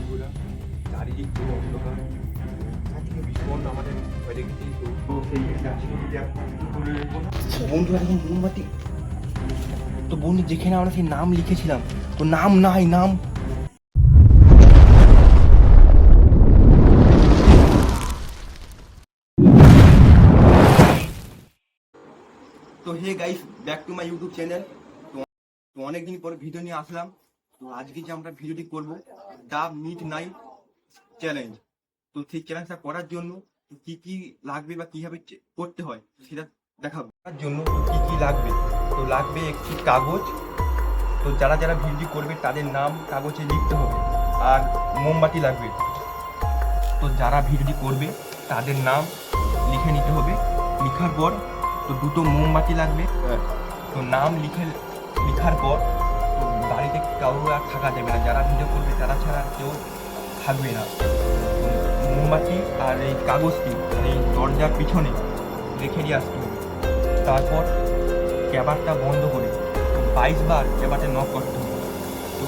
বন্ধুরা চারিদিক পুরো অন্ধকার, চারদিকে ভীষণ আমাদের ভয় লেগেছে। তো সেই বন্ধু এখন মোমবাতি, তো বন্ধু যেখানে আমরা সেই নাম লিখেছিলাম তো নাম নাই, নাম তো hey guys, back to my YouTube channel. তো অনেকদিন পর ভিডিও নিয়ে আসলাম। তো আজকে যে আমরা ভিডিওটি করবো দ্য মিড নাইট চ্যালেঞ্জ। তো সেই চ্যালেঞ্জটা করার জন্য কি কি লাগবে বা কিভাবে করতে হয় সেটা দেখাবো। তার জন্য তো কি কি লাগবে, তো লাগবে একটি কাগজ। তো যারা যারা ভিডিও করবে তাদের নাম কাগজে লিখতে হবে, আর মোমবাতি লাগবে। তো যারা ভিডিওটি করবে তাদের নাম লিখে নিতে হবে। লিখার পর তো দুটো মোমবাতি লাগবে। তো নাম লিখার পর তো বাড়িতে কারো আর থাকা যাবে না, যারা ভিডিও করবে তারা ছাড়া আর কেউ থাকবে না। মোমবাতি আর এই কাগজটি এই দরজার পিছনে রেখে দিয়ে আসতে হবে। তারপর ক্যাবারটা বন্ধ করে 22 বার ক্যাবারটা নক করতে হবে। তো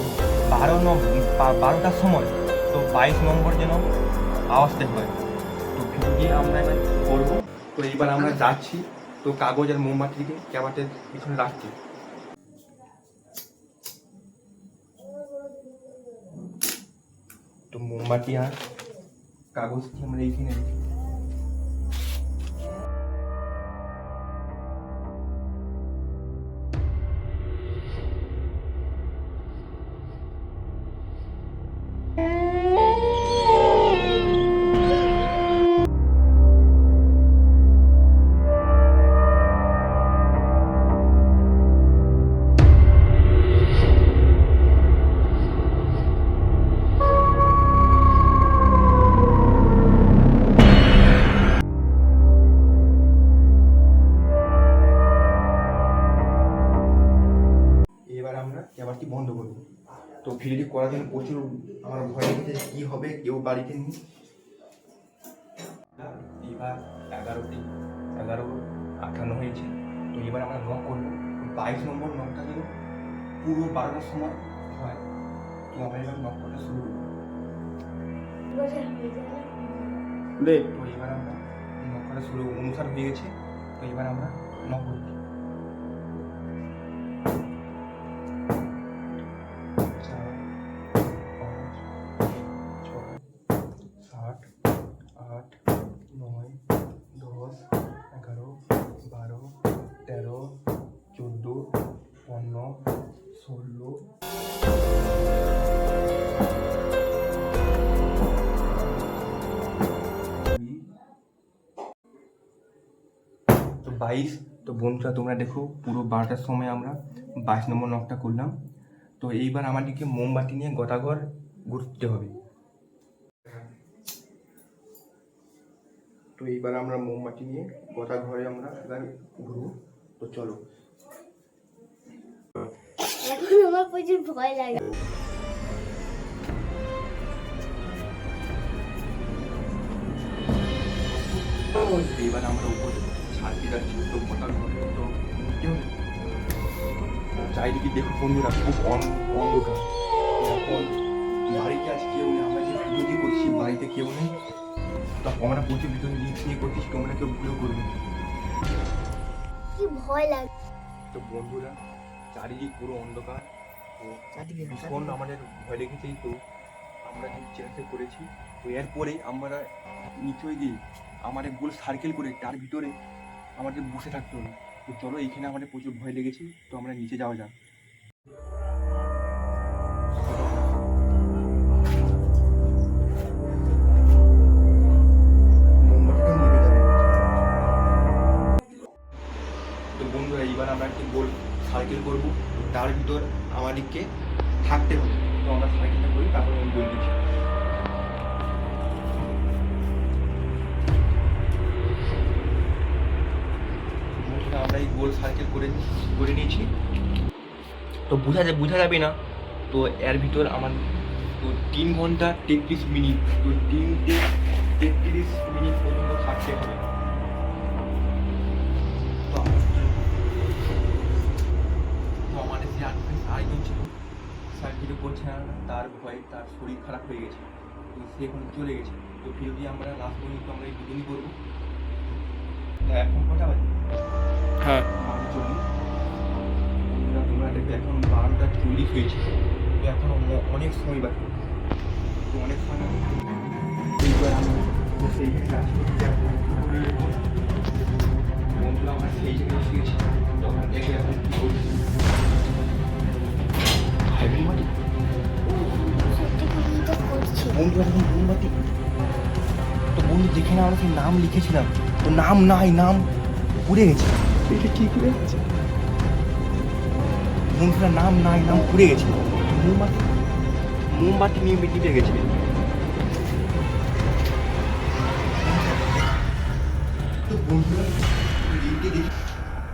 12টার সময় তো 22 নম্বর যেন আওয়াজতে হয়। তো ভিডিও আমরা এবার করবো। তো এইবার আমরা যাচ্ছি তো কাগজ আর মোমবাতিকে ক্যাবারটের পিছনে রাখছি। তো মোমবাতি আর কাগজটি আমরা এইখানে রেখে ক্যামেরাটি বন্ধ করবো। তো ভিডিওটি করার জন্য প্রচুর আমার ভয় লেগেছে কি হবে, কেউ বাড়িতে নেই। এবার 11:58 হয়েছে। তো এবার আমরা নক করবো। 22 নম্বর নকটা যেন পুরো 12টার সময় হয়। তো আমরা এবার নক করতে শুরু করবো। তো এবার আমরা নক করা শুরু অনুসার হয়ে গেছে। তো এবার আমরা নক করছি। তো 22। তো বন্ধুরা তোমরা দেখো পুরো 12টার সময় আমরা 22 নম্বর নকটা করলাম। তো এইবার আমাদেরকে মোমবাতি নিয়ে গোটাঘর ঘুরতে হবে। তো এইবার আমরা মোমবাতি নিয়ে গোটা ঘরে আমরা এবার ঘুরবো। তো চলো। এখন আমার প্রচুর ভয় লাগে। এবার আমরা উপরে ছাড়তে যাচ্ছি। তো গোটা ঘরে তো চারিদিকে দেখো বন্ধুরা খুব অন্ধকার। এখন বাড়িতে আছে কেউ নেই, আমরা যে ভিডিও করছি বাড়িতে কেউ নেই। তো আমরা প্রচুর ভিডিও নিয়ে করছিস, তোমরা কেউ ভুলেও করবে। কি ভয় লাগে। তো বন্ধুরা চারিদিক পুরো অন্ধকার, তো ভীষণ আমাদের ভয় লেগেছে। তো আমরা যে চ্যালেঞ্জটা করেছি তো এরপরে আমরা নিচে গিয়ে আমাদের গোল সার্কেল করে তার ভিতরে আমাদের বসে থাকতে হবে। তো চলো, এইখানে আমাদের প্রচুর ভয় লেগেছে। তো আমরা নিচে যাওয়া যাক। তো বন্ধুরা এইবার আমরা একটি গোল সার্কেল করবো, তার ভিতর আমাদেরকে থাকতে হবে। তো আমরা সার্কেলটা করি, তারপরে আমি গোল দিচ্ছি। আমরা এই গোল সার্কেল করে নিয়েছি। তো বোঝা যাবে না। তো এর ভিতর আমার তো 3 ঘন্টা 33 মিনিট, তো 33 মিনিট পর্যন্ত থাকতে হবে। তো আমাদের যে আরেকজন ছিল আর ভিডিও করছে না, তার ভয়ে তার শরীর খারাপ হয়ে গেছে, তো সে এখন চলে গেছে। তো ভিডিওটি আমরা লাস্ট পর্যন্ত আমরা এই দুদিনই করবো। এখন কটা বাজে? হ্যাঁ 12:40। তোমরা দেখবে এখন 12:40 হয়েছে, তো এখনো অনেক সময় বাকি। তো অনেক সময় এইবার আমরা বসে এইখানে কাজ করতে যাবো। বন্ধুরা আমরা সেই জায়গায় শুয়েছি, তো আমরা দেখে এখন কি করছি। হাইব্রিড মাটি সত্যি কিন্তু করছি। বন্ধুরা এখন মোমবাতি, তো বন্ধু দেখে না আমরা সেই নাম লিখেছিলাম, তো নাম নাই, নাম পুড়ে গেছে। এটা কি করে আছে? বন্ধুরা নাম নাই, নাম পুড়ে গেছে। মোমবাতি মোমবাতি নিয়ে নিভে গেছে। তো বন্ধুরা লিখে দেখি,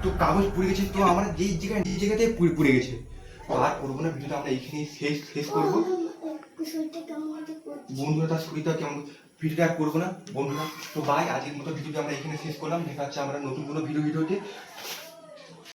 তো কাগজ পুড়ে গেছে, তো আমরা যেই জায়গাতে পুড়ে গেছে। তো আর করবো না, ভিডিওটা আমরা এইখানেই শেষ করবো। সত্যি কেমন করছি। বন্ধুরা তার শরীরটা কেমন, ভিডিওটা আর করবো না বন্ধুরা। তো বাই, আজকের মতো ভিডিওটা আমরা এখানে শেষ করলাম। দেখা যাচ্ছে আমরা নতুন কোনো ভিডিওতে।